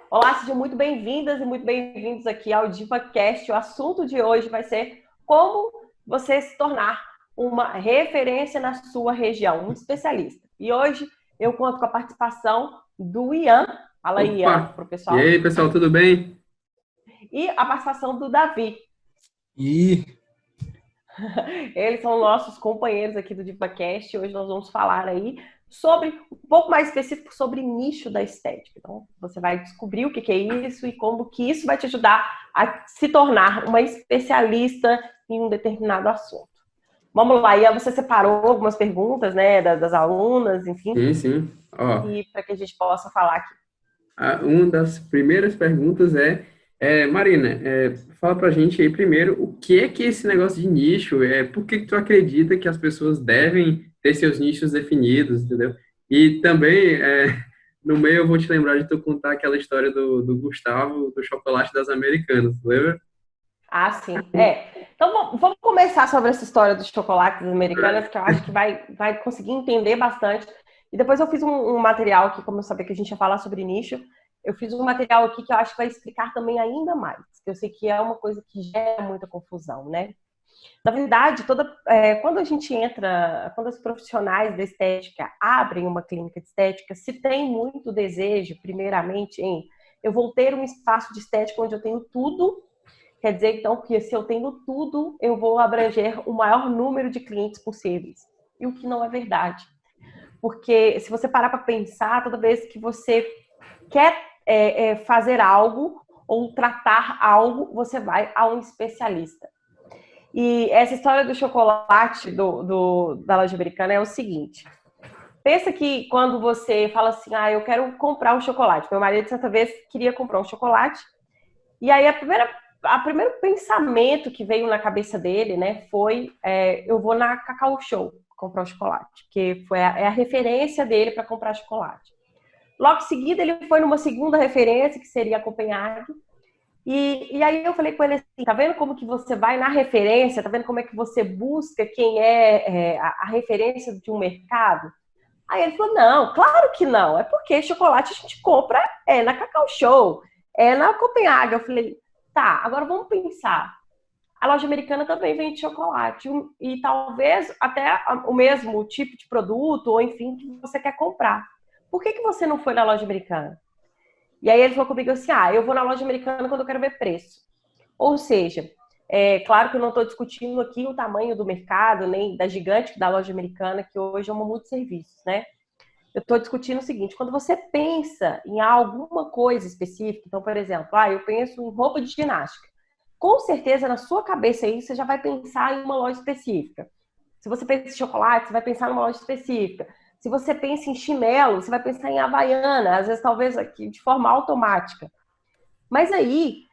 Olá, sejam muito bem-vindas e muito bem-vindos aqui ao DivaCast. O assunto de hoje vai ser como você se tornar uma referência na sua região, um especialista. E hoje eu conto com a participação do Ian. Fala aí, Ian, Opa! para o E pessoal. aí, pessoal, tudo bem? E a participação do Davi. E Eles são nossos companheiros aqui do DivaCast. Hoje nós vamos falar aí sobre, um pouco mais específico, sobre nicho da estética. Então, você vai descobrir o que é isso e como que isso vai te ajudar a se tornar uma especialista em um determinado assunto. Vamos lá, Ian, você separou algumas perguntas, né, das alunas, enfim, sim. Ó, e para que a gente possa falar aqui. uma das primeiras perguntas Marina, fala pra gente aí primeiro o que é esse negócio de nicho? Por que tu acredita que as pessoas devem ter seus nichos definidos, entendeu? E também, no meio eu vou te lembrar de tu contar aquela história do Gustavo, do chocolate das Americanas, lembra? Ah, sim. Então, vamos começar sobre essa história dos chocolates americanos, que eu acho que vai conseguir entender bastante. E depois eu fiz um material aqui, como eu sabia que a gente ia falar sobre nicho, eu fiz um material aqui que eu acho que vai explicar também ainda mais. Que eu sei que é uma coisa que gera muita confusão, né? Na verdade, quando a gente entra, quando os profissionais da estética abrem uma clínica de estética, se tem muito desejo, primeiramente, em eu vou ter um espaço de estética onde eu tenho tudo. Quer dizer, então, que se eu tenho tudo, eu vou abranger o maior número de clientes possíveis. E o que não é verdade. Porque se você parar para pensar, toda vez que você quer fazer algo ou tratar algo, você vai a um especialista. E essa história do chocolate da loja americana é o seguinte. Pensa que quando você fala assim, eu quero comprar um chocolate. Meu marido, certa vez, queria comprar um chocolate. E aí, a primeiro pensamento que veio na cabeça dele, né, foi eu vou na Cacau Show comprar o chocolate, porque é a referência dele para comprar chocolate. Logo em seguida, ele foi numa segunda referência, que seria a Copenhague, e aí eu falei com ele assim, tá vendo como que você vai na referência, tá vendo como é que você busca quem a referência de um mercado? Aí ele falou, não, claro que não, é porque chocolate a gente compra na Cacau Show, na Copenhague. Eu falei, tá, agora vamos pensar. A loja americana também vende chocolate e talvez até o mesmo tipo de produto, ou enfim, que você quer comprar. Por que você não foi na loja americana? E aí ele falou comigo assim, eu vou na loja americana quando eu quero ver preço. Ou seja, claro que eu não estou discutindo aqui o tamanho do mercado, nem da gigante da loja americana, que hoje é uma multisserviços, né? Eu estou discutindo o seguinte, quando você pensa em alguma coisa específica, então, por exemplo, eu penso em roupa de ginástica. Com certeza, na sua cabeça aí, você já vai pensar em uma loja específica. Se você pensa em chocolate, você vai pensar numa loja específica. Se você pensa em chinelo, você vai pensar em Havaiana, às vezes talvez aqui de forma automática. Mas aí,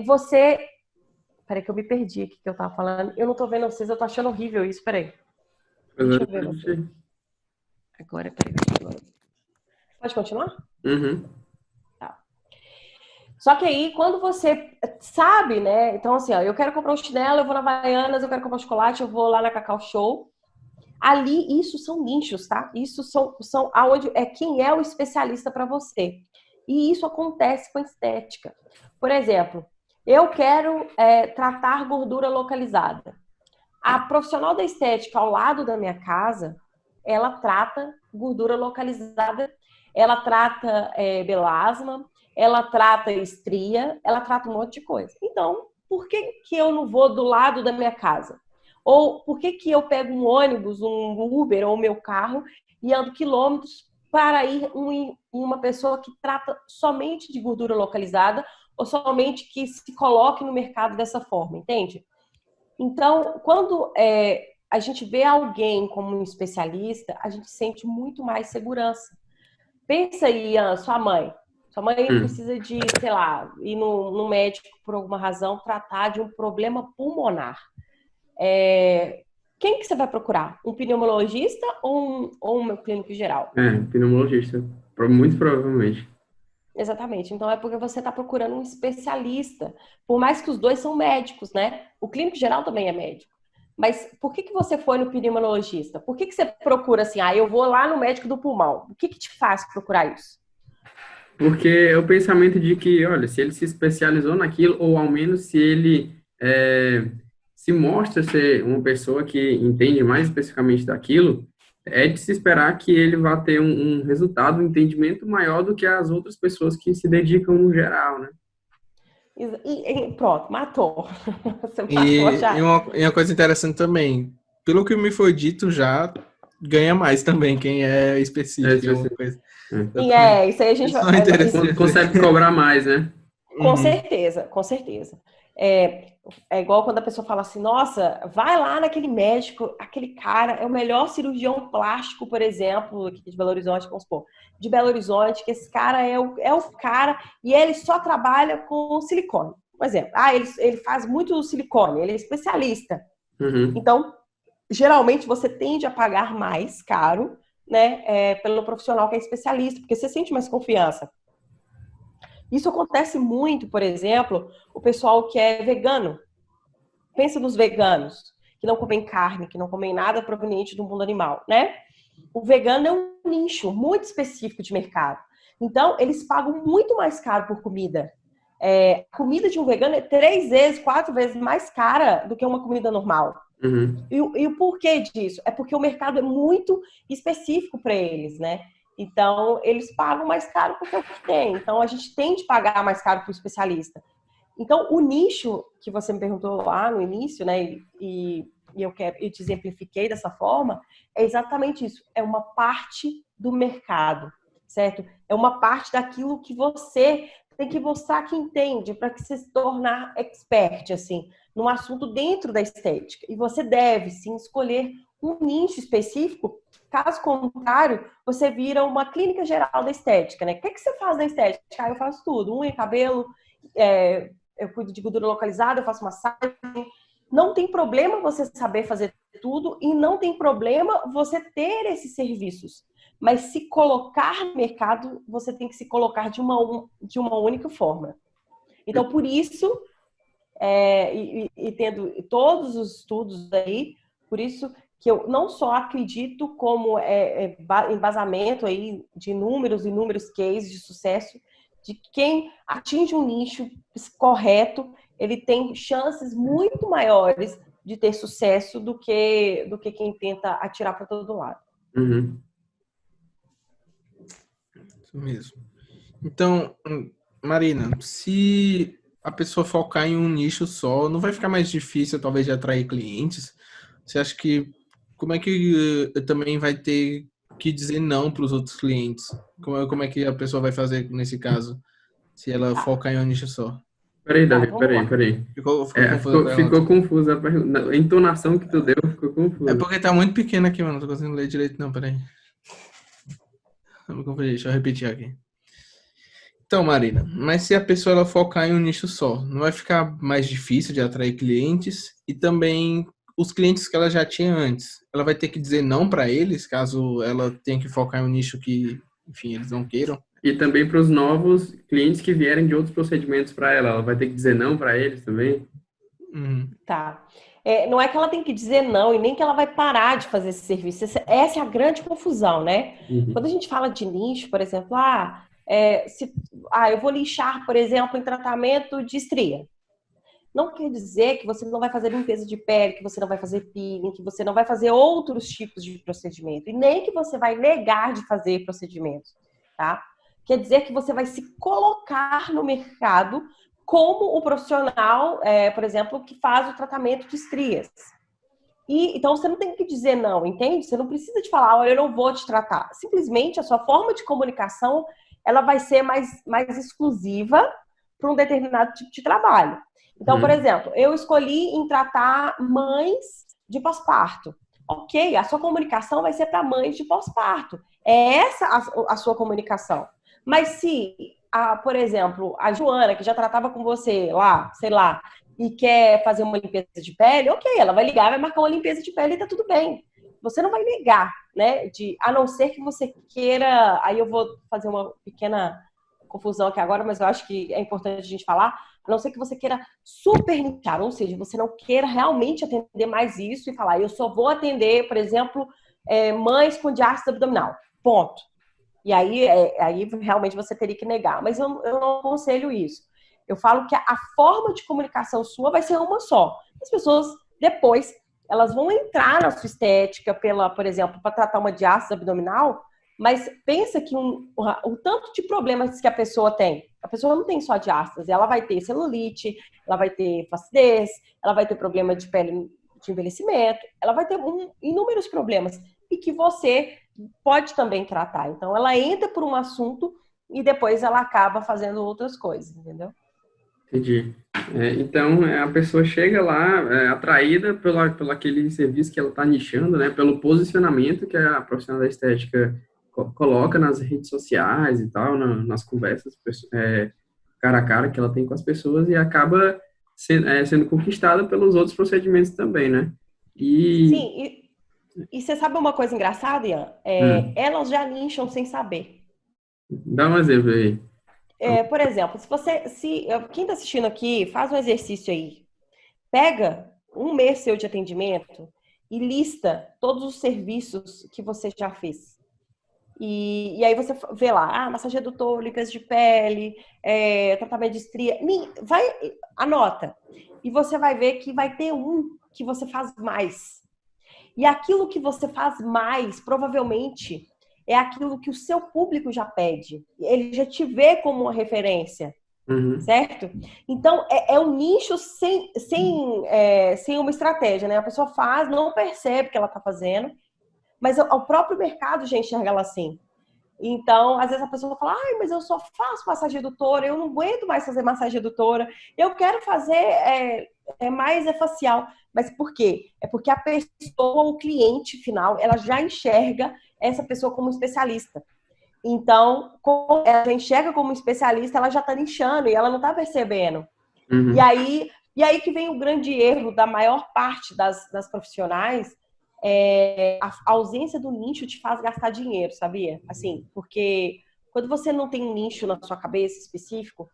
você... Peraí que eu me perdi aqui que eu tava falando. Eu não tô vendo vocês, eu tô achando horrível isso, peraí. Deixa eu ver vocês. Agora, peraí. Pode continuar? Uhum. Tá. Só que aí, quando você sabe, né? Então, assim, eu quero comprar um chinelo, eu vou na Havaianas, eu quero comprar um chocolate, eu vou lá na Cacau Show. Ali, isso são nichos, tá? Isso são aonde quem é o especialista para você. E isso acontece com a estética. Por exemplo, eu quero tratar gordura localizada. A profissional da estética ao lado da minha casa, ela trata gordura localizada, ela trata melasma, ela trata estria, ela trata um monte de coisa. Então, por que eu não vou do lado da minha casa? Ou por que eu pego um ônibus, um Uber ou meu carro e ando quilômetros para ir em uma pessoa que trata somente de gordura localizada ou somente que se coloque no mercado dessa forma, entende? Então, quando a gente vê alguém como um especialista, a gente sente muito mais segurança. Pensa aí, Ian, sua mãe. Sua mãe Hum. precisa de, sei lá, ir no médico por alguma razão, tratar de um problema pulmonar. Quem que você vai procurar? Um pneumologista ou um clínico geral? Pneumologista, muito provavelmente. Exatamente. Então é porque você está procurando um especialista. Por mais que os dois são médicos, né? O clínico geral também é médico. Mas por que você foi no pneumologista? Por que você procura assim, eu vou lá no médico do pulmão? O que te faz procurar isso? Porque é o pensamento de que, olha, se ele se especializou naquilo, ou ao menos se ele se mostra ser uma pessoa que entende mais especificamente daquilo, é de se esperar que ele vá ter um resultado, um entendimento maior do que as outras pessoas que se dedicam no geral, né? E pronto, matou. Você matou E, já. e uma coisa interessante também, pelo que me foi dito já, ganha mais também, quem é É, específico em se alguma você, coisa. é. Eu também. Isso aí a gente Isso vai. é interessante. Consegue cobrar mais, né? Com Uhum. certeza, com certeza. É igual quando a pessoa fala assim, nossa, vai lá naquele médico, aquele cara é o melhor cirurgião plástico, por exemplo, aqui de Belo Horizonte, vamos supor, de Belo Horizonte, que esse cara é o cara e ele só trabalha com silicone. Por exemplo, ele faz muito silicone, ele é especialista. Uhum. Então, geralmente você tende a pagar mais caro, né, pelo profissional que é especialista, porque você sente mais confiança. Isso acontece muito, por exemplo, o pessoal que é vegano. Pensa nos veganos, que não comem carne, que não comem nada proveniente do mundo animal, né? O vegano é um nicho muito específico de mercado. Então, eles pagam muito mais caro por comida. A comida de um vegano é 3 vezes, 4 vezes mais cara do que uma comida normal. Uhum. E o porquê disso? É porque o mercado é muito específico para eles, né? Então, eles pagam mais caro porque é o que tem. Então, a gente tem de pagar mais caro para o especialista. Então, o nicho que você me perguntou lá no início, né? Eu te exemplifiquei dessa forma, é exatamente isso. É uma parte do mercado, certo? É uma parte daquilo que você tem que mostrar que entende para que você se tornar expert, assim, num assunto dentro da estética. E você deve, sim, escolher um nicho específico. Caso contrário, você vira uma clínica geral da estética, né? O que você faz na estética? Eu faço tudo, unha, cabelo, eu cuido de gordura localizada, eu faço massagem. Não tem problema você saber fazer tudo e não tem problema você ter esses serviços. Mas se colocar no mercado, você tem que se colocar de uma única forma. Então, por isso, e tendo todos os estudos aí, por isso que eu não só acredito como embasamento aí de inúmeros e inúmeros cases de sucesso, de quem atinge um nicho correto, ele tem chances muito maiores de ter sucesso do que quem tenta atirar para todo lado. Uhum. Isso mesmo. Então, Marina, se a pessoa focar em um nicho só, não vai ficar mais difícil, talvez, de atrair clientes? Você acha que como é que também vai ter que dizer não para os outros clientes? Como é que a pessoa vai fazer nesse caso, se ela Tá, focar em um nicho só? Peraí, tá, Davi, vamos peraí, lá. peraí. Ficou confusa a Ficou pergunta. confusa a pergunta. A entonação que tu deu ficou É confusa. porque tá muito pequeno aqui, mano. Não tô conseguindo ler direito, não. Peraí. Vamos conferir. Deixa eu repetir aqui. Então, Marina, mas se a pessoa ela focar em um nicho só, não vai ficar mais difícil de atrair clientes e também os clientes que ela já tinha antes, ela vai ter que dizer não para eles, caso ela tenha que focar em um nicho que, enfim, eles não queiram. E também para os novos clientes que vierem de outros procedimentos para ela. Ela vai ter que dizer não para eles também. Uhum. Tá. Não é que ela tem que dizer não e nem que ela vai parar de fazer esse serviço. Essa é a grande confusão, né? Quando Uhum. a gente fala de nicho, por exemplo, eu vou lixar, por exemplo, em tratamento de estria. Não quer dizer que você não vai fazer limpeza de pele, que você não vai fazer peeling, que você não vai fazer outros tipos de procedimento. E nem que você vai negar de fazer procedimentos, tá? Quer dizer que você vai se colocar no mercado como o profissional, por exemplo, que faz o tratamento de estrias. Então você não tem que dizer não, entende? Você não precisa de falar, olha, eu não vou te tratar. Simplesmente a sua forma de comunicação ela vai ser mais exclusiva para um determinado tipo de trabalho. Então, por Uhum. exemplo, eu escolhi em tratar mães de pós-parto. Ok, a sua comunicação vai ser para mães de pós-parto. É essa a sua comunicação. Mas se, por exemplo, a Joana, que já tratava com você lá, sei lá, e quer fazer uma limpeza de pele, ok, ela vai ligar, vai marcar uma limpeza de pele e tá tudo bem. Você não vai negar, né? A não ser que você queira. Aí eu vou fazer uma pequena confusão aqui agora, mas eu acho que é importante a gente falar. A não ser que você queira super nichar, ou seja, você não queira realmente atender mais isso e falar, eu só vou atender, por exemplo, mães com diástase abdominal. Ponto. E aí realmente você teria que negar. Mas eu não aconselho isso. Eu falo que a forma de comunicação sua vai ser uma só. As pessoas, depois, elas vão entrar na sua estética, por exemplo, para tratar uma diástase abdominal, mas pensa que o tanto de problemas que a pessoa tem. A pessoa não tem só diástase, ela vai ter celulite, ela vai ter flacidez, ela vai ter problema de pele de envelhecimento, ela vai ter inúmeros problemas e que você pode também tratar. Então, ela entra por um assunto e depois ela acaba fazendo outras coisas, entendeu? Entendi. Então, a pessoa chega lá atraída pelo aquele serviço que ela está nichando, né? Pelo posicionamento que a profissional da estética coloca nas redes sociais e tal, nas conversas cara a cara que ela tem com as pessoas e acaba sendo conquistada pelos outros procedimentos também, né? Sim, e você sabe uma coisa engraçada, Ian? Elas já nicham sem saber. Dá um exemplo aí. Por exemplo, quem está assistindo aqui, faz um exercício aí. Pega um mês seu de atendimento e lista todos os serviços que você já fez. E aí você vê lá, massagem redutor, limpeza de pele, tratamento de estria. Anota. E você vai ver que vai ter um que você faz mais. E aquilo que você faz mais, provavelmente, é aquilo que o seu público já pede. Ele já te vê como uma referência. Uhum. Certo? Então, é um nicho sem uma estratégia, né? A pessoa faz, não percebe que ela está fazendo, mas o próprio mercado já enxerga ela assim. Então, às vezes a pessoa fala, mas eu só faço massagem redutora, eu não aguento mais fazer massagem redutora, eu quero fazer mais facial. Mas por quê? É porque a pessoa, o cliente final, ela já enxerga essa pessoa como especialista. Então, como ela enxerga como especialista, ela já está nichando e ela não está percebendo. Uhum. E aí que vem o grande erro da maior parte das profissionais, a ausência do nicho te faz gastar dinheiro, sabia? Assim, porque quando você não tem um nicho na sua cabeça específico,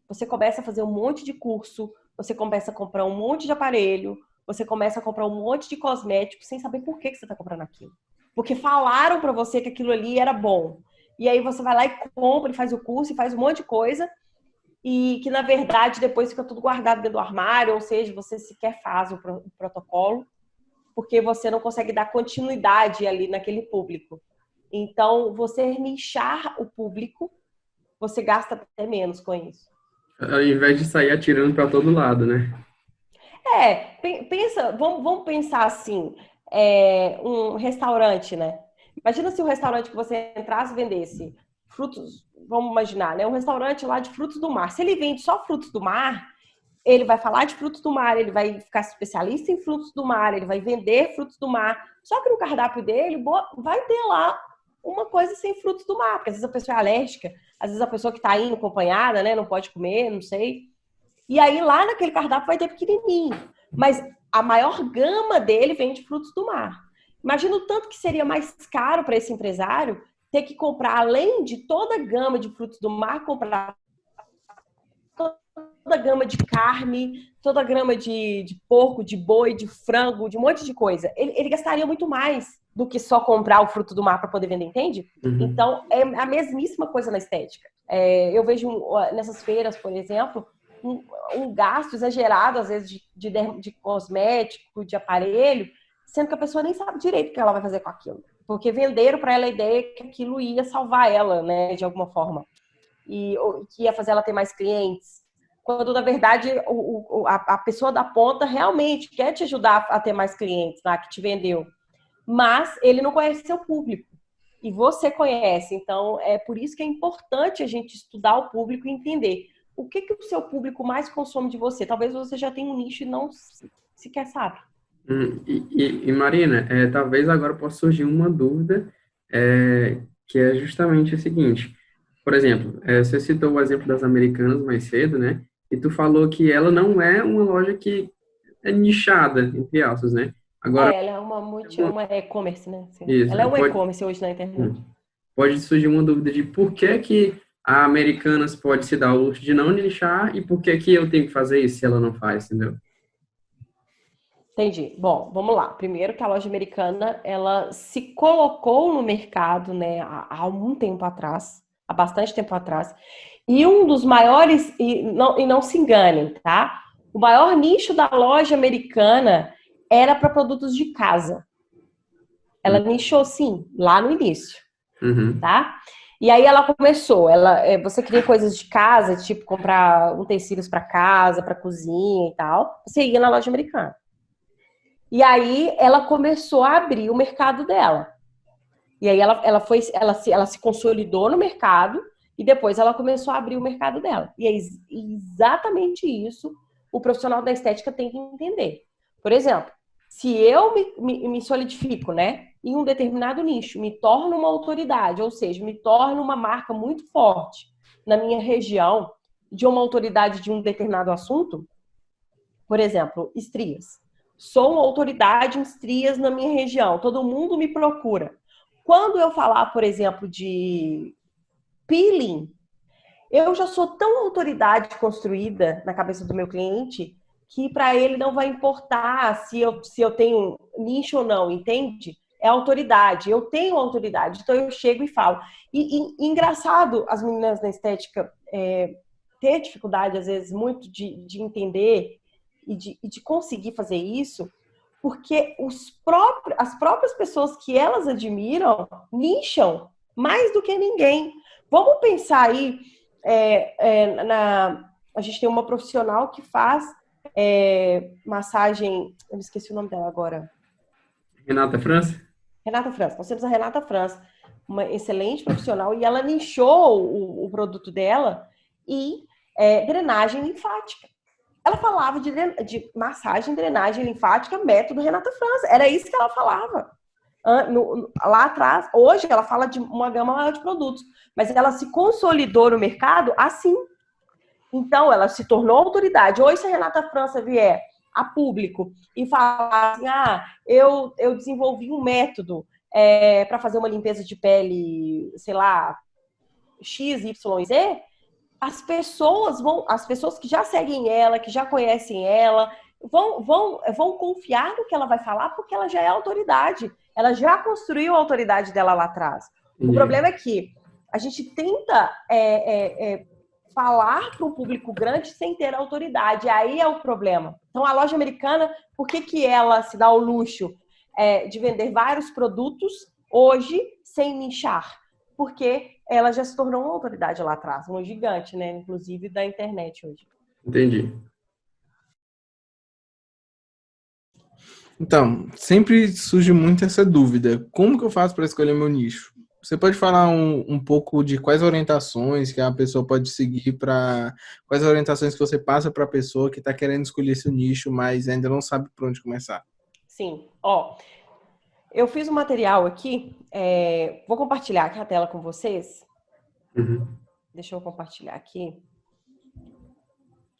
você começa a fazer um monte de curso, você começa a comprar um monte de aparelho, você começa a comprar um monte de cosméticos sem saber por que você está comprando aquilo. Porque falaram para você que aquilo ali era bom. E aí você vai lá e compra, e faz o curso, e faz um monte de coisa, e que, na verdade, depois fica tudo guardado dentro do armário, ou seja, você sequer faz o protocolo, porque você não consegue dar continuidade ali naquele público. Então, você nichar o público, você gasta até menos com isso. Ao invés de sair atirando para todo lado, né? Vamos pensar assim, um restaurante, né? Imagina se o restaurante que você entrasse e vendesse frutos, vamos imaginar, né? Um restaurante lá de frutos do mar. Se ele vende só frutos do mar, ele vai falar de frutos do mar, ele vai ficar especialista em frutos do mar, ele vai vender frutos do mar. Só que no cardápio dele vai ter lá uma coisa sem frutos do mar, porque às vezes a pessoa é alérgica, às vezes a pessoa que está indo acompanhada, né, não pode comer, não sei. E aí lá naquele cardápio vai ter pequenininho. Mas a maior gama dele vem de frutos do mar. Imagina o tanto que seria mais caro para esse empresário ter que comprar, além de toda a gama de frutos do mar, comprar toda a gama de carne, toda a gama de porco, de boi, de frango, de um monte de coisa. Ele gastaria muito mais do que só comprar o fruto do mar para poder vender, entende? Uhum. Então, é a mesmíssima coisa na estética. Eu vejo nessas feiras, por exemplo, um gasto exagerado, às vezes, de cosmético, de aparelho, sendo que a pessoa nem sabe direito o que ela vai fazer com aquilo. Porque venderam para ela a ideia que aquilo ia salvar ela, né, de alguma forma. E que ia fazer ela ter mais clientes. Quando, na verdade, a pessoa da ponta realmente quer te ajudar a ter mais clientes, lá, que te vendeu. Mas ele não conhece seu público. E você conhece. Então, é por isso que é importante a gente estudar o público e entender o que o seu público mais consome de você. Talvez você já tenha um nicho e não sequer sabe. E Marina, talvez agora possa surgir uma dúvida, que é justamente o seguinte. Por exemplo, você citou o exemplo das Americanas mais cedo, né? E tu falou que ela não é uma loja que é nichada, entre aspas, né? Agora, ela é uma e-commerce, né? Isso, Ela é um e-commerce hoje na internet. Pode surgir uma dúvida de por que a Americanas pode se dar o luxo de não nichar e por que eu tenho que fazer isso se ela não faz, entendeu? Entendi. Bom, vamos lá. Primeiro que a loja americana, ela se colocou no mercado, né, há algum tempo atrás, há bastante tempo atrás, e um dos maiores, e não se enganem, tá? O maior nicho da loja americana era para produtos de casa. Ela nichou, sim, lá no início, Uhum. tá? E aí ela começou, você queria coisas de casa, tipo comprar utensílios para casa, para cozinha e tal, você ia na loja americana. E aí ela começou a abrir o mercado dela. E aí ela se consolidou no mercado e depois ela começou a abrir o mercado dela. E é exatamente isso o profissional da estética tem que entender. Por exemplo, se eu me solidifico, né, em um determinado nicho, me torno uma autoridade, ou seja, me torno uma marca muito forte na minha região, de uma autoridade de um determinado assunto, por exemplo, estrias. Sou uma autoridade em estrias na minha região, todo mundo me procura. Quando eu falar, por exemplo, de peeling, eu já sou tão autoridade construída na cabeça do meu cliente que para ele não vai importar se eu tenho nicho ou não, entende? É autoridade, eu tenho autoridade, então eu chego e falo. E engraçado as meninas na estética ter dificuldade, às vezes, muito de entender e de conseguir fazer isso, porque as próprias pessoas que elas admiram nicham mais do que ninguém. Vamos pensar aí, a gente tem uma profissional que faz massagem, eu me esqueci o nome dela agora. Renata França? Renata França. Nós temos a Renata França, uma excelente profissional, e ela nichou o produto dela em drenagem linfática. Ela falava de massagem, drenagem linfática, método Renata França. Era isso que ela falava lá atrás. Hoje ela fala de uma gama maior de produtos, mas ela se consolidou no mercado assim. Então ela se tornou autoridade. Hoje, se a Renata França vier a público e falar assim, eu desenvolvi um método para fazer uma limpeza de pele, sei lá, X, Y, Z, as pessoas que já seguem ela, que já conhecem ela, vão confiar no que ela vai falar, porque ela já é autoridade. Ela já construiu a autoridade dela lá atrás. O problema é que a gente tenta falar para um público grande sem ter autoridade. Aí é o problema. Então, a loja americana, por que ela se dá o luxo de vender vários produtos hoje sem nichar? Porque ela já se tornou uma autoridade lá atrás, uma gigante, né? Inclusive da internet hoje. Entendi. Então, sempre surge muito essa dúvida. Como que eu faço para escolher meu nicho? Você pode falar um pouco de quais orientações que a pessoa pode seguir quais orientações que você passa para a pessoa que está querendo escolher seu nicho, mas ainda não sabe por onde começar? Sim. Eu fiz um material aqui, vou compartilhar aqui a tela com vocês. Uhum. Deixa eu compartilhar aqui,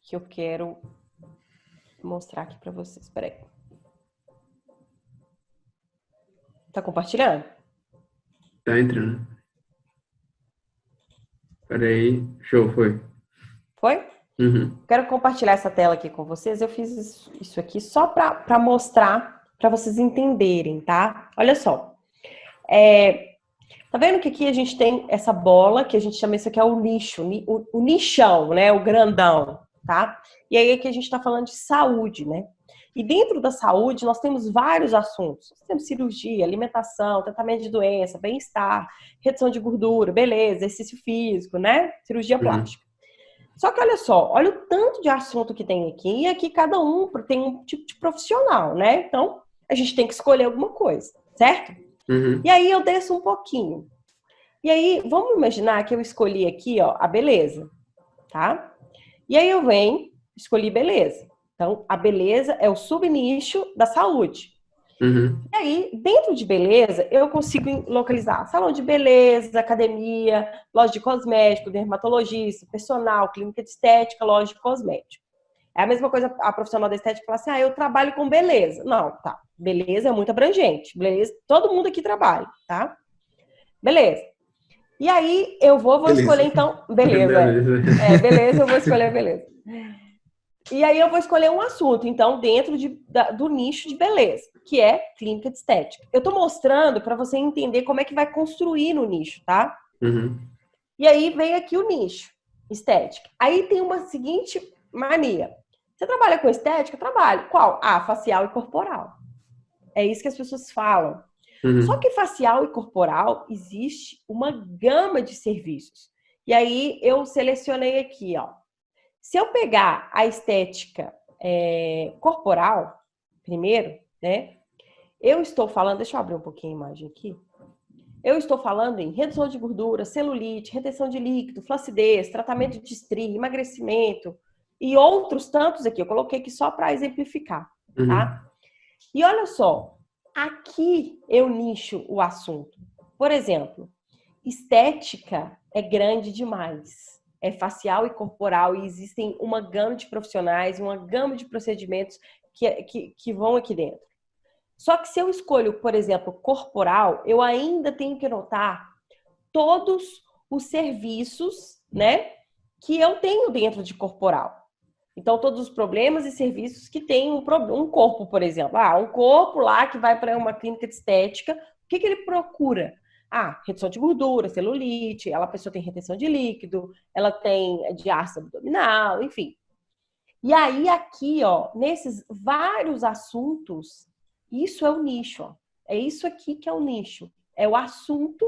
que eu quero mostrar aqui para vocês. Espera aí. Tá compartilhando? Tá entrando. Peraí. Show, foi. Foi? Uhum. Quero compartilhar essa tela aqui com vocês. Eu fiz isso aqui só para mostrar, para vocês entenderem, tá? Olha só. Tá vendo que aqui a gente tem essa bola, que a gente chama isso aqui o nicho, o nichão, né? O grandão, tá? E aí aqui a gente tá falando de saúde, né? E dentro da saúde nós temos vários assuntos. Nós temos cirurgia, alimentação, tratamento de doença, bem-estar, redução de gordura, beleza, exercício físico, né? Cirurgia plástica. Só que olha só, olha o tanto de assunto que tem aqui, e aqui cada um tem um tipo de profissional, né? Então, a gente tem que escolher alguma coisa, certo? Uhum. E aí eu desço um pouquinho. E aí, vamos imaginar que eu escolhi aqui, a beleza, tá? E aí eu venho, escolhi beleza. Então, a beleza é o subnicho da saúde. Uhum. E aí, dentro de beleza, eu consigo localizar salão de beleza, academia, loja de cosmético, dermatologista, personal, clínica de estética, loja de cosmético. É a mesma coisa a profissional da estética fala assim, eu trabalho com beleza. Não, tá. Beleza é muito abrangente. Beleza, todo mundo aqui trabalha, tá? Beleza. E aí, eu vou escolher, então, beleza. Beleza. Beleza, eu vou escolher beleza. E aí eu vou escolher um assunto, então, dentro do nicho de beleza, que é clínica de estética. Eu tô mostrando para você entender como é que vai construir no nicho, tá? Uhum. E aí vem aqui o nicho, estética. Aí tem uma seguinte mania. Você trabalha com estética? Trabalho. Qual? Ah, facial e corporal. É isso que as pessoas falam. Só Uhum. que facial e corporal existe uma gama de serviços. E aí eu selecionei aqui, ó. Se eu pegar a estética corporal, primeiro, né? Eu estou falando, deixa eu abrir um pouquinho a imagem aqui. Eu estou falando em redução de gordura, celulite, retenção de líquido, flacidez, tratamento de estria, emagrecimento e outros tantos aqui. Eu coloquei aqui só para exemplificar, tá? Uhum. E olha só, aqui eu nicho o assunto. Por exemplo, estética é grande demais. É facial e corporal e existem uma gama de profissionais, uma gama de procedimentos que vão aqui dentro. Só que se eu escolho, por exemplo, corporal, eu ainda tenho que notar todos os serviços, né, que eu tenho dentro de corporal. Então, todos os problemas e serviços que tem um corpo, por exemplo. Ah, um corpo lá que vai para uma clínica de estética, o que ele procura? Ah, redução de gordura, celulite, a pessoa tem retenção de líquido, ela tem diástase abdominal, enfim. E aí, aqui, ó, nesses vários assuntos, isso é o nicho, ó. É isso aqui que é o nicho. É o assunto,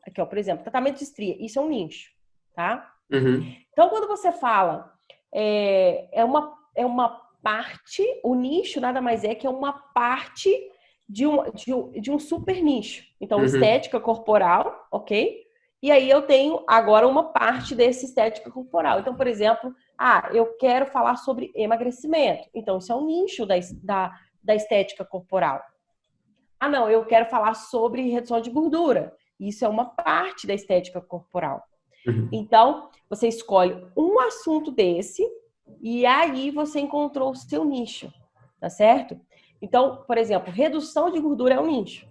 aqui, ó, por exemplo, tratamento de estria, isso é um nicho, tá? Uhum. Então, quando você fala, é uma parte, o nicho nada mais é que é uma parte de um super nicho. Então, Uhum. estética corporal, ok? E aí eu tenho agora uma parte desse estética corporal. Então, por exemplo, eu quero falar sobre emagrecimento. Então, isso é um nicho da estética corporal. Ah, não, eu quero falar sobre redução de gordura. Isso é uma parte da estética corporal. Uhum. Então, você escolhe um assunto desse e aí você encontrou o seu nicho, tá certo? Então, por exemplo, redução de gordura é um nicho.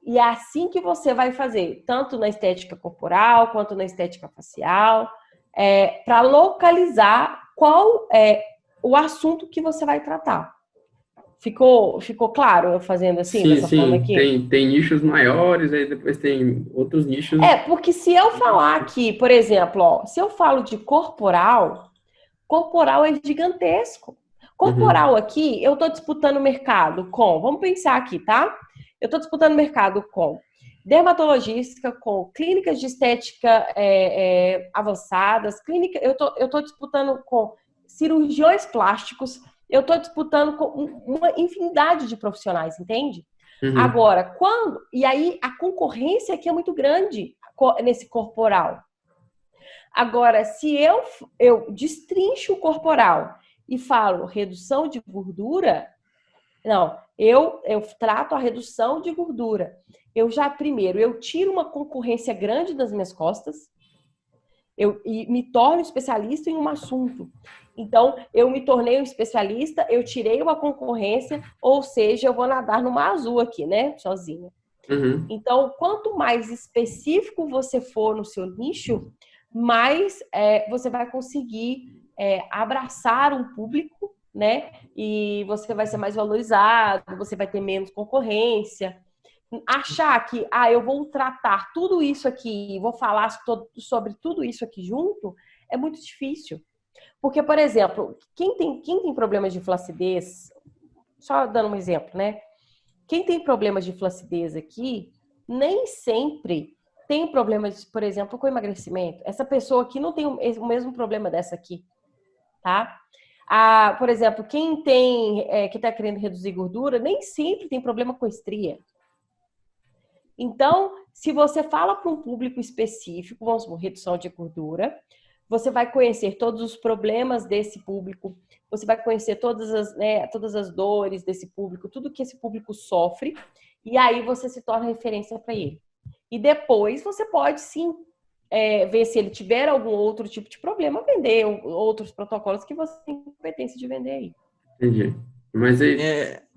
E é assim que você vai fazer, tanto na estética corporal quanto na estética facial, para localizar qual é o assunto que você vai tratar. Ficou claro eu fazendo assim, Sim, dessa forma sim. aqui? Tem nichos maiores, aí depois tem outros nichos. Porque se eu falar aqui, por exemplo, ó, se eu falo de corporal é gigantesco. Corporal Uhum. aqui, eu estou disputando mercado com, vamos pensar aqui, tá? Eu estou disputando mercado com dermatologista, com clínicas de estética avançadas, eu tô disputando com cirurgiões plásticos, eu estou disputando com uma infinidade de profissionais, entende? Uhum. Agora, e aí a concorrência aqui é muito grande nesse corporal. Agora, se eu destrincho o corporal e falo redução de gordura, não, eu trato a redução de gordura. Primeiro, eu tiro uma concorrência grande das minhas costas e me torno especialista em um assunto. Então, eu me tornei um especialista, eu tirei uma concorrência, ou seja, eu vou nadar no mar azul aqui, né, sozinha. Uhum. Então, quanto mais específico você for no seu nicho, mais você vai conseguir abraçar um público, né? E você vai ser mais valorizado, você vai ter menos concorrência. Achar que, eu vou tratar tudo isso aqui, vou falar sobre tudo isso aqui junto, é muito difícil. Porque, por exemplo, quem tem problemas de flacidez, só dando um exemplo, né? Quem tem problemas de flacidez aqui, nem sempre tem problemas, por exemplo, com emagrecimento. Essa pessoa aqui não tem o mesmo problema dessa aqui, tá? Por exemplo, quem que está querendo reduzir gordura, nem sempre tem problema com estria. Então, se você fala para um público específico, vamos supor, redução de gordura, você vai conhecer todos os problemas desse público, você vai conhecer todas as dores desse público, tudo que esse público sofre, e aí você se torna referência para ele. E depois você pode sim ver se ele tiver algum outro tipo de problema, vender outros protocolos que você tem competência de vender aí. Entendi. Mas aí,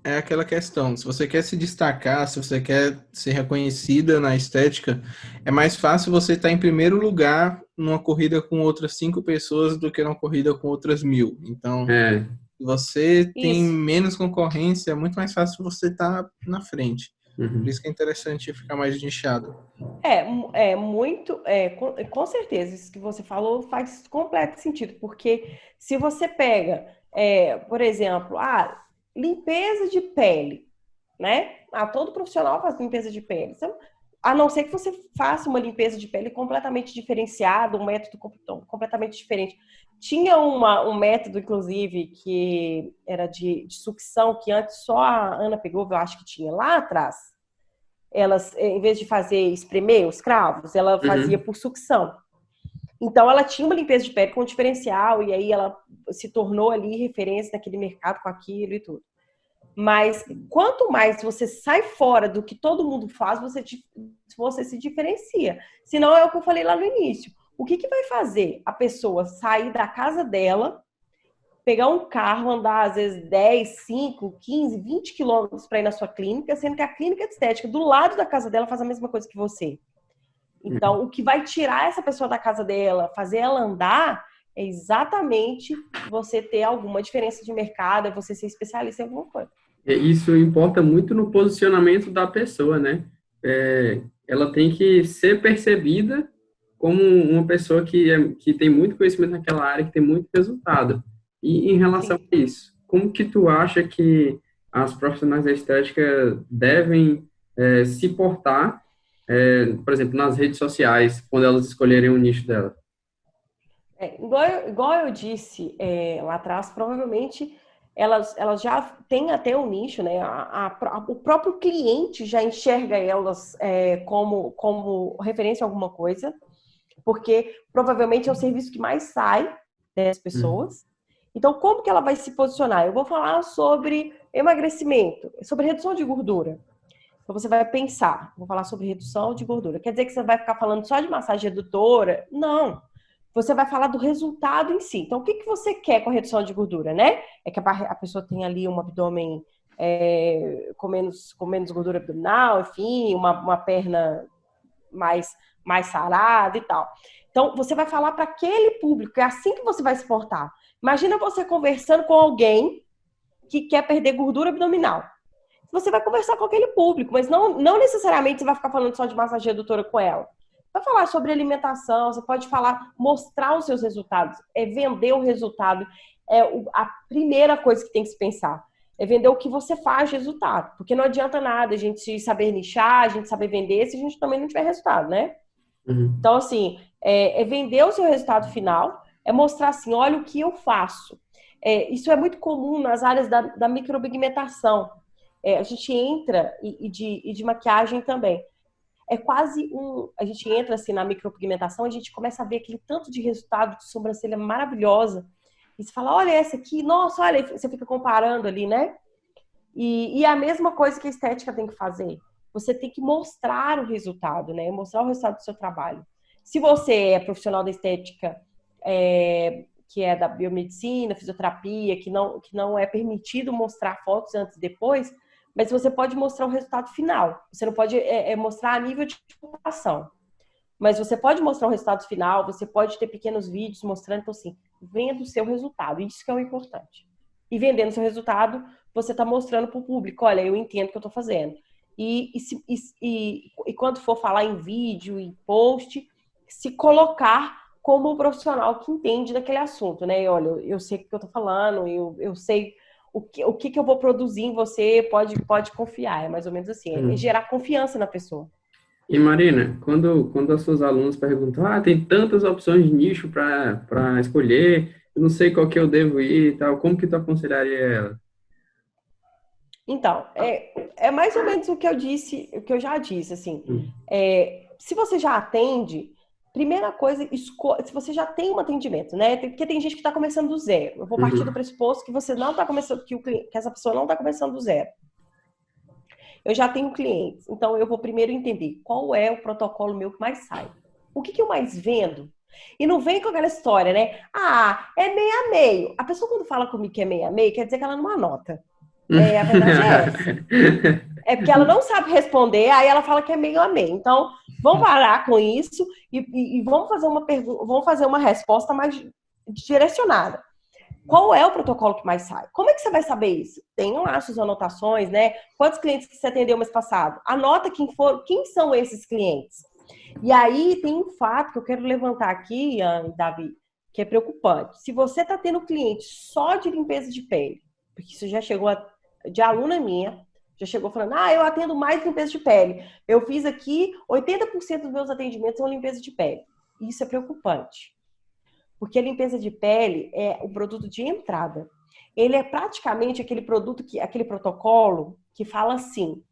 É aquela questão, se você quer se destacar, se você quer ser reconhecida na estética, é mais fácil você estar em primeiro lugar numa corrida com outras 5 pessoas do que numa corrida com outras 1.000. Então, é, se você tem Isso. menos concorrência, é muito mais fácil você estar na frente. Por uhum, isso que é interessante ficar mais nichado. Com certeza, isso que você falou faz completo sentido, porque se você pega, por exemplo, limpeza de pele, né? Todo profissional faz limpeza de pele. A não ser que você faça uma limpeza de pele completamente diferenciada, um método completamente diferente. Tinha um método, inclusive, que era de sucção, que antes só a Ana Pegou, eu acho que tinha lá atrás. Elas, em vez de fazer espremer os cravos, ela fazia uhum. por sucção. Então, ela tinha uma limpeza de pele com diferencial, e aí ela se tornou ali referência naquele mercado com aquilo e tudo. Mas quanto mais você sai fora do que todo mundo faz, você se diferencia. Senão é o que eu falei lá no início. O que vai fazer a pessoa sair da casa dela, pegar um carro, andar às vezes 10, 5, 15, 20 quilômetros para ir na sua clínica, sendo que a clínica de estética do lado da casa dela faz a mesma coisa que você? Então, o que vai tirar essa pessoa da casa dela, fazer ela andar, é exatamente você ter alguma diferença de mercado, é você ser especialista em alguma coisa. Isso importa muito no posicionamento da pessoa, né? Ela tem que ser percebida como uma pessoa que tem muito conhecimento naquela área, que tem muito resultado. E em relação Sim. a isso, como que tu acha que as profissionais da estética devem se portar, por exemplo, nas redes sociais, quando elas escolherem o nicho dela? Igual eu disse lá atrás, provavelmente elas já têm até um nicho, né? O próprio cliente já enxerga elas como referência a alguma coisa, porque provavelmente é o serviço que mais sai das Uhum. pessoas. Então, como que ela vai se posicionar? Eu vou falar sobre emagrecimento, sobre redução de gordura. Então, você vai pensar, vou falar sobre redução de gordura. Quer dizer que você vai ficar falando só de massagem redutora? Não. Você vai falar do resultado em si. Então, o que você quer com a redução de gordura, né? É que a pessoa tenha ali um abdômen com menos gordura abdominal, enfim, uma perna mais sarada e tal. Então, você vai falar para aquele público, é assim que você vai se portar. Imagina você conversando com alguém que quer perder gordura abdominal. Você vai conversar com aquele público, mas não necessariamente você vai ficar falando só de massagem redutora com ela. Vai falar sobre alimentação, você pode falar, mostrar os seus resultados, vender o resultado. A primeira coisa que tem que se pensar. É vender o que você faz de resultado. Porque não adianta nada a gente saber nichar, a gente saber vender, se a gente também não tiver resultado, né? Uhum. Então, assim, vender o seu resultado final, é mostrar assim, olha o que eu faço. Isso é muito comum nas áreas da micropigmentação. A gente entra, e de maquiagem também. É quase a gente entra assim na micropigmentação, a gente começa a ver aquele tanto de resultado de sobrancelha maravilhosa. E você fala, olha essa aqui, nossa, olha, você fica comparando ali, né? E a mesma coisa que a estética tem que fazer. Você tem que mostrar o resultado, né? Mostrar o resultado do seu trabalho. Se você é profissional da estética, que é da biomedicina, fisioterapia, que não é permitido mostrar fotos antes e depois, mas você pode mostrar o resultado final. Você não pode mostrar a nível de divulgação. Mas você pode mostrar o resultado final, você pode ter pequenos vídeos mostrando, então assim, venda o seu resultado. Isso que é o importante. E vendendo o seu resultado, você está mostrando para o público, olha, eu entendo o que eu estou fazendo. E quando for falar em vídeo, em post, se colocar como um profissional que entende daquele assunto, né? E, olha, eu sei o que eu estou falando, eu sei o que eu vou produzir em você, pode confiar. É mais ou menos assim, é Uhum. gerar confiança na pessoa. E Marina, quando as suas alunas perguntam, tem tantas opções de nicho para escolher, eu não sei qual que eu devo ir e tal, como que tu aconselharia ela? Então, é mais ou menos o que eu disse, o que eu já disse, assim. Hum. Se você já atende, primeira coisa, se você já tem um atendimento, né? Porque tem gente que está começando do zero. Eu vou partir do Uhum. pressuposto que você não está começando, que essa pessoa não está começando do zero. Eu já tenho clientes, então eu vou primeiro entender qual é o protocolo meu que mais sai. O que eu mais vendo? E não vem com aquela história, né? É meio a meio. A pessoa quando fala comigo que é meio a meio, quer dizer que ela não anota. A verdade é essa. É porque ela não sabe responder, aí ela fala que é meio a meio. Então, vamos parar com isso e vamos fazer uma pergunta, vamos fazer uma resposta mais direcionada. Qual é o protocolo que mais sai? Como é que você vai saber isso? Tem lá suas anotações, né? Quantos clientes que você atendeu mês passado? Anota quem são esses clientes. E aí tem um fato que eu quero levantar aqui, Davi, que é preocupante. Se você está tendo cliente só de limpeza de pele, porque isso já chegou de aluna minha, já chegou falando, eu atendo mais limpeza de pele. Eu fiz aqui, 80% dos meus atendimentos são limpeza de pele. Isso é preocupante. Porque a limpeza de pele é o produto de entrada. Ele é praticamente aquele produto, aquele protocolo que fala assim,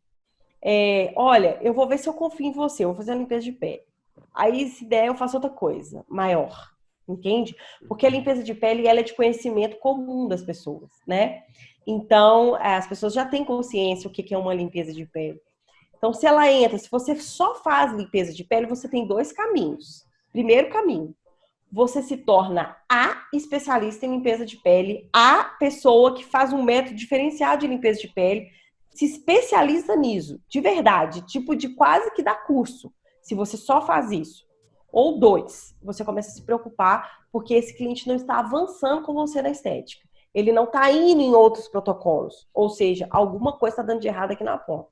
olha, eu vou ver se eu confio em você, eu vou fazer a limpeza de pele. Aí, se der, eu faço outra coisa, maior. Entende? Porque a limpeza de pele, ela é de conhecimento comum das pessoas, né? Então, as pessoas já têm consciência o que é uma limpeza de pele. Então, se ela entra, se você só faz limpeza de pele, você tem 2 caminhos. Primeiro caminho, você se torna a especialista em limpeza de pele, a pessoa que faz um método diferenciado de limpeza de pele, se especializa nisso, de verdade, tipo de quase que dá curso, se você só faz isso. Ou 2, você começa a se preocupar porque esse cliente não está avançando com você na estética. Ele não está indo em outros protocolos. Ou seja, alguma coisa está dando de errado aqui na ponta.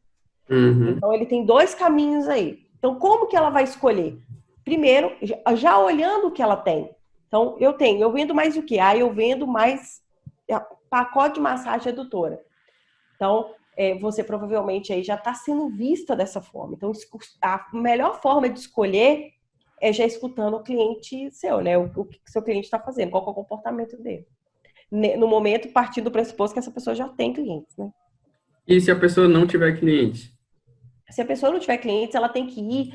Então, ele tem 2 caminhos aí. Então, como que ela vai escolher? Primeiro, já olhando o que ela tem. Então, eu vendo mais o quê? Eu vendo mais pacote de massagem redutora. Então, você provavelmente aí já está sendo vista dessa forma. Então, a melhor forma de escolher é já escutando o cliente seu, né? O que o seu cliente está fazendo, qual é o comportamento dele. No momento, partindo do pressuposto que essa pessoa já tem clientes, né? E se a pessoa não tiver cliente? Se a pessoa não tiver clientes, ela tem que ir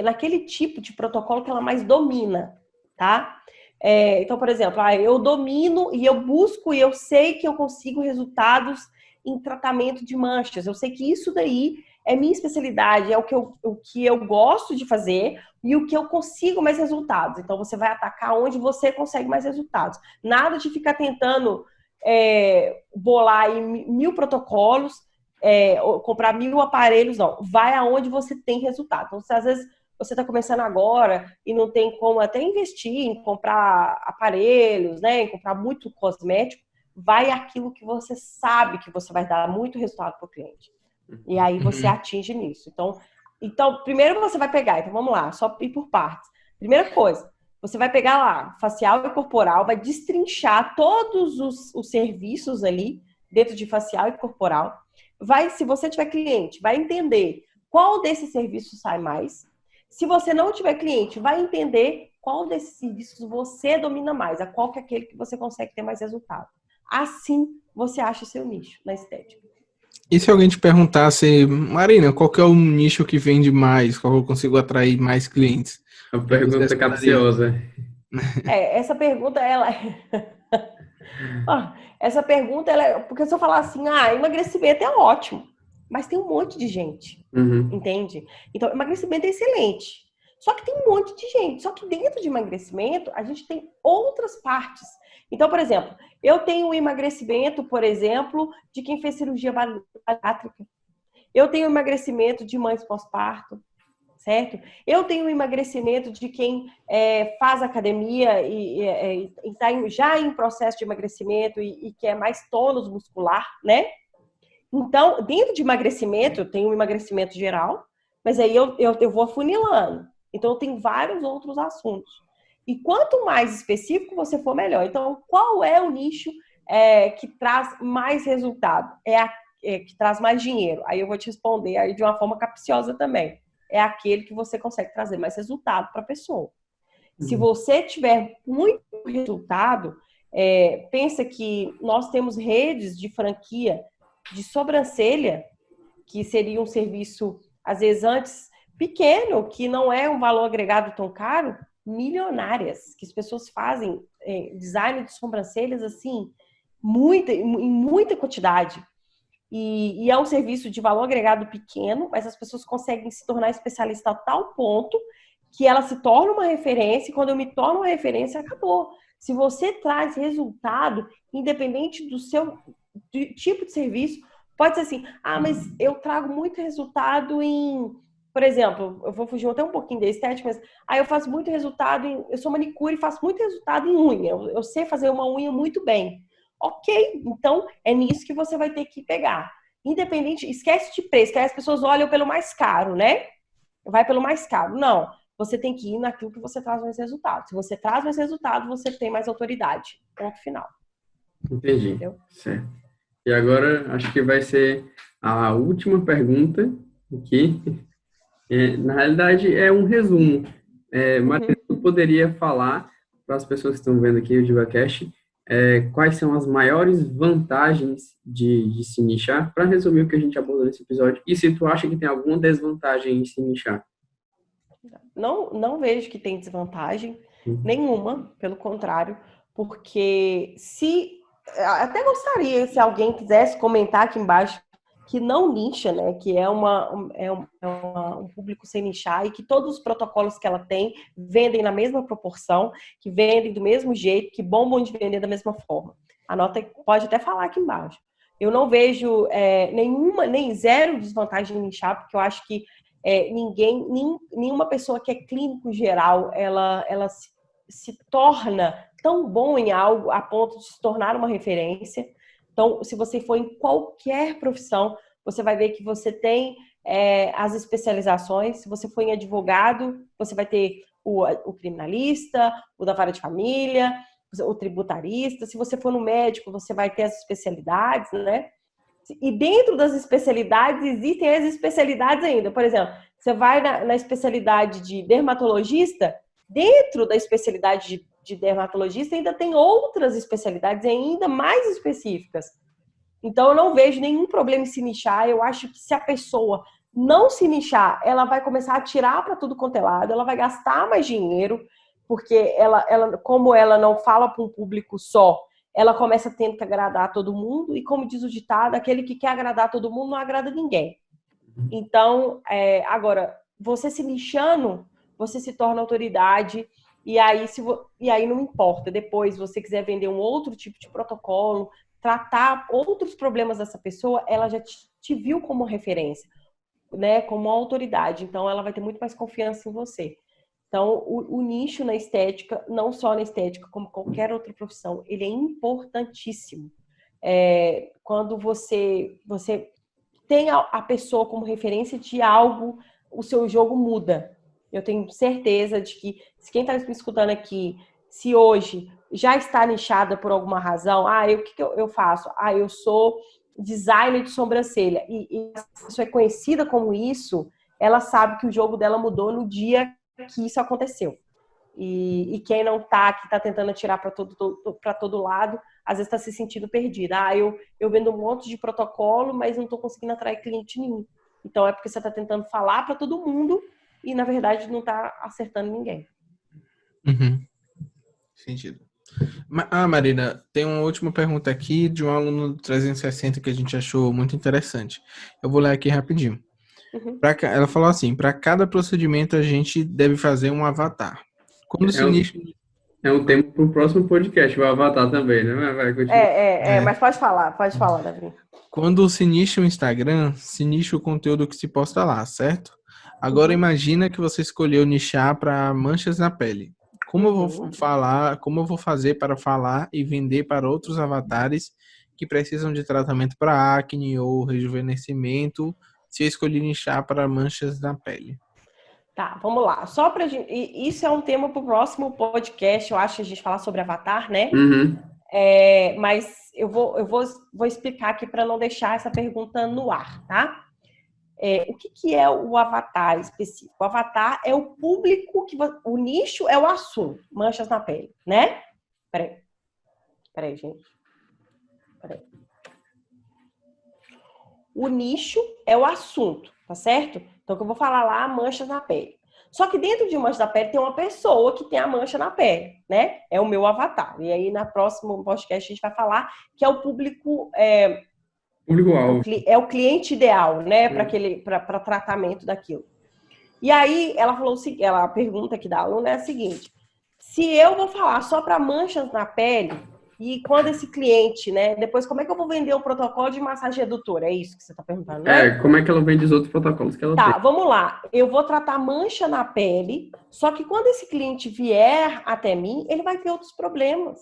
naquele tipo de protocolo que ela mais domina, tá? Então, por exemplo, eu domino e eu busco e eu sei que eu consigo resultados em tratamento de manchas. Eu sei que isso daí é minha especialidade, é o que eu gosto de fazer e o que eu consigo mais resultados. Então, você vai atacar onde você consegue mais resultados. Nada de ficar tentando bolar aí 1000 protocolos, comprar 1000 aparelhos, não. Vai aonde você tem resultado. Então, se às vezes você está começando agora e não tem como até investir em comprar aparelhos, né, em comprar muito cosmético, vai aquilo que você sabe que você vai dar muito resultado para o cliente. E aí você atinge nisso. Então, primeiro você vai pegar, então vamos lá, só ir por partes. Primeira coisa, você vai pegar lá, facial e corporal, vai destrinchar todos os serviços ali, dentro de facial e corporal. Se você tiver cliente, vai entender qual desses serviços sai mais. Se você não tiver cliente, vai entender qual desses serviços você domina mais, a qual que é aquele que você consegue ter mais resultado. Assim, você acha o seu nicho na estética. E se alguém te perguntasse, Marina, qual que é o nicho que vende mais? Qual que eu consigo atrair mais clientes? A pergunta capciosa. Essa pergunta, essa pergunta, porque se eu falar assim, emagrecimento é ótimo, mas tem um monte de gente, entende? Então, emagrecimento é excelente, só que tem um monte de gente, só que dentro de emagrecimento, a gente tem outras partes. Então, por exemplo, eu tenho o emagrecimento, por exemplo, de quem fez cirurgia bariátrica. Eu tenho o emagrecimento de mães pós-parto, certo? Eu tenho o emagrecimento de quem faz academia e está já em processo de emagrecimento e quer mais tônus muscular, né? Então, dentro de emagrecimento, eu tenho um emagrecimento geral, mas aí eu vou afunilando. Então, eu tenho vários outros assuntos. E quanto mais específico você for, melhor. Então, qual é o nicho que traz mais resultado? Que traz mais dinheiro? Aí eu vou te responder aí de uma forma capciosa também. É aquele que você consegue trazer mais resultado para a pessoa. Se você tiver muito resultado, pensa que nós temos redes de franquia de sobrancelha, que seria um serviço, às vezes, antes pequeno, que não é um valor agregado tão caro, milionárias, que as pessoas fazem design de sobrancelhas, assim, em muita quantidade. E é um serviço de valor agregado pequeno, mas as pessoas conseguem se tornar especialista a tal ponto que ela se torna uma referência, e quando eu me torno uma referência, acabou. Se você traz resultado, independente tipo de serviço. Pode ser assim, mas eu trago muito resultado em, por exemplo, eu vou fugir até um pouquinho da estética, mas eu faço muito resultado eu sou manicure e faço muito resultado em unha. Eu sei fazer uma unha muito bem. Ok, então é nisso que você vai ter que pegar. Independente, esquece de preço, que aí as pessoas olham pelo mais caro, né? Vai pelo mais caro. Não, você tem que ir naquilo que você traz mais resultado. Se você traz mais resultado, você tem mais autoridade. Ponto final. Entendi. Entendeu? Certo. E agora, acho que vai ser a última pergunta aqui. Na realidade, é um resumo. Matheus, tu poderia falar para as pessoas que estão vendo aqui o DivaCast, quais são as maiores vantagens de se nichar, para resumir o que a gente abordou nesse episódio, e se tu acha que tem alguma desvantagem em se nichar? Não vejo que tem desvantagem Uhum. nenhuma, pelo contrário, porque até gostaria se alguém quisesse comentar aqui embaixo que não nicha, né? Que é um público sem nichar e que todos os protocolos que ela tem vendem na mesma proporção, que vendem do mesmo jeito, que bombam de vender da mesma forma. Pode até falar aqui embaixo. Eu não vejo nem zero desvantagem em nichar, porque eu acho que nenhuma pessoa que é clínico geral, ela se torna tão bom em algo a ponto de se tornar uma referência. Então, se você for em qualquer profissão, você vai ver que você tem as especializações. Se você for em advogado, você vai ter o criminalista, o da vara de família, o tributarista. Se você for no médico, você vai ter as especialidades, né? E dentro das especialidades, existem as especialidades ainda. Por exemplo, você vai na especialidade de dermatologista, dentro da especialidade de dermatologista ainda tem outras especialidades ainda mais específicas. Então, eu não vejo nenhum problema em se nichar. Eu acho que se a pessoa não se nichar, ela vai começar a tirar para tudo quanto é lado, ela vai gastar mais dinheiro, porque como ela não fala para um público só, ela começa tendo que agradar todo mundo, e como diz o ditado, aquele que quer agradar todo mundo não agrada ninguém. Então, agora, você se nichando, você se torna autoridade, e aí não importa. Depois, você quiser vender um outro tipo de protocolo, tratar outros problemas dessa pessoa, ela já te viu como referência, né, como autoridade. Então, ela vai ter muito mais confiança em você. Então, o nicho na estética, não só na estética, como qualquer outra profissão, ele é importantíssimo. Quando você tem a pessoa como referência de algo, o seu jogo muda. Eu tenho certeza de que, se quem está me escutando aqui, se hoje já está nichada por alguma razão, o que eu faço? Eu sou designer de sobrancelha, e a pessoa é conhecida como isso, ela sabe que o jogo dela mudou no dia que isso aconteceu. E quem não tá, que tá tentando atirar para todo lado, às vezes está se sentindo perdida. Eu vendo um monte de protocolo, mas não estou conseguindo atrair cliente nenhum. Então é porque você está tentando falar para todo mundo e, na verdade, não está acertando ninguém. Uhum. Sentido. Marina, tem uma última pergunta aqui de um aluno do 360 que a gente achou muito interessante. Eu vou ler aqui rapidinho. Uhum. Ela falou assim: para cada procedimento a gente deve fazer um avatar. Quando se nicha... É um tema para o próximo podcast, o avatar também, né? Vai continuar. Mas pode falar, Davi. Quando se nicha o Instagram, se nicha o conteúdo que se posta lá, certo? Agora imagina que você escolheu nichar para manchas na pele. Como eu vou falar, como eu vou fazer para falar e vender para outros avatares que precisam de tratamento para acne ou rejuvenescimento, se eu escolhi nichar para manchas na pele? Tá, vamos lá. Só pra gente. Isso é um tema para o próximo podcast, eu acho, a gente falar sobre avatar, né? Uhum. Mas eu vou explicar aqui para não deixar essa pergunta no ar, tá? O que é o avatar específico? O avatar é o público o nicho é o assunto, manchas na pele, né? Peraí, gente. Peraí. O nicho é o assunto, tá certo? Então, que eu vou falar lá, manchas na pele. Só que dentro de mancha na pele tem uma pessoa que tem a mancha na pele, né? É o meu avatar. E aí, na próxima podcast, a gente vai falar que é o público... Público-alvo. É o cliente ideal, né? Para tratamento daquilo. E aí, ela falou o seguinte, a pergunta aqui da aluna é a seguinte: se eu vou falar só para manchas na pele, E quando esse cliente, né? Depois, como é que eu vou vender o protocolo de massagem redutora? É isso que você está perguntando, né? Como é que ela vende os outros protocolos que ela tem? Tá, vamos lá. Eu vou tratar mancha na pele, só que quando esse cliente vier até mim, ele vai ter outros problemas.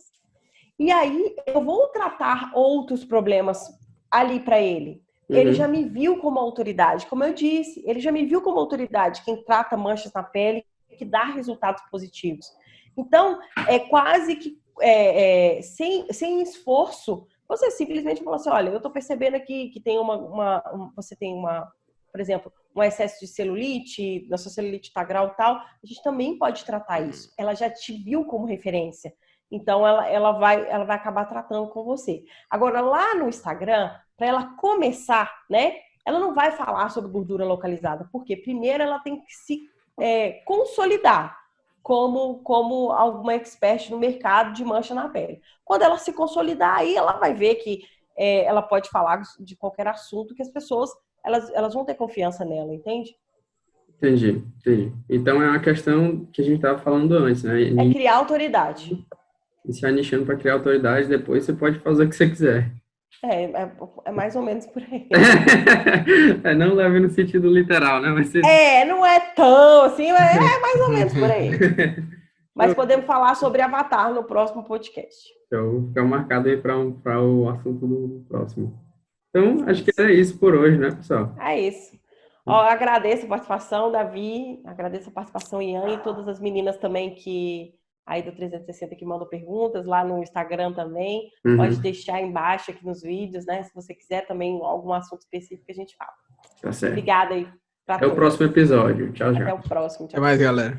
E aí, eu vou tratar outros problemas ali para ele. Ele já me viu como autoridade, como eu disse, ele já me viu como autoridade, quem trata manchas na pele, que dá resultados positivos. Então, é quase que sem esforço, você simplesmente fala assim, olha, eu estou percebendo aqui que tem você tem por exemplo, um excesso de celulite, da sua celulite está grau e tal, a gente também pode tratar isso. Ela já te viu como referência. Então, ela vai acabar tratando com você. Agora, lá no Instagram, para ela começar, né? Ela não vai falar sobre gordura localizada, porque primeiro ela tem que se consolidar como alguma expert no mercado de mancha na pele. Quando ela se consolidar, aí ela vai ver que ela pode falar de qualquer assunto que as pessoas elas vão ter confiança nela, entende? Entendi. Então é uma questão que a gente estava falando antes, né? É criar autoridade. Iniciar nichando para criar autoridade, depois você pode fazer o que você quiser. É mais ou menos por aí. Não leve no sentido literal, né? Mas não é tão assim, mas é mais ou menos por aí. Mas podemos falar sobre Avatar no próximo podcast. Então, fica marcado aí para o assunto do próximo. Então, acho que é isso por hoje, né, pessoal? É isso. Agradeço a participação, Davi, agradeço a participação, Ian, e todas as meninas também aí do 360 que mandam perguntas, lá no Instagram também. Pode deixar embaixo aqui nos vídeos, né? Se você quiser também algum assunto específico que a gente fala. Tá certo. Obrigada aí. Até o próximo episódio. Tchau, tchau. Até o próximo. Tchau. Até mais, galera.